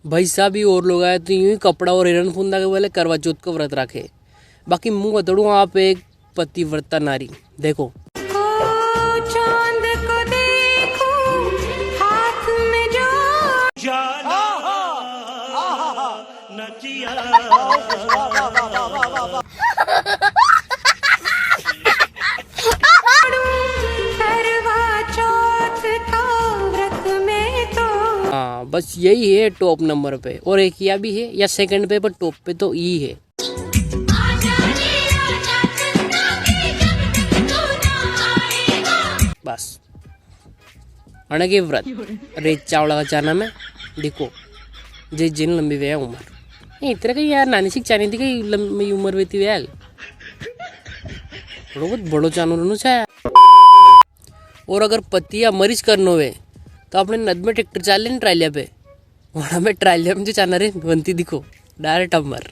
भाई साहब ही और लोग आए तो यूं ही कपड़ा और हिरन फूंदा के बोले करवा चौथ का व्रत रखे। बाकी मुंह बतड़ू आप एक पतिव्रता नारी। देखो चांद को देखो हाथ में जो करवा चौथ का व्रत में तो हाँ बस यही है टॉप नंबर पे, और एक या भी है या सेकंड पे, पर टॉप पे तो ई है। बस अणगे व्रत रेत चावला का चाना में देखो जे जिन लंबी वे उम्र ए इतने कहीं यार नानी सिक चानी थी कहीं लंबी उम्र वे थी वे बहुत बड़ो चानू रहनु चाहे। और अगर पतिया मरीज करनो वे तो अपने नद में ट्रैक्टर चाल लेने ट्रालिया पे, वहां में ट्रालिया में जो चाना रे बनती दिखो डायरेक्ट अमर।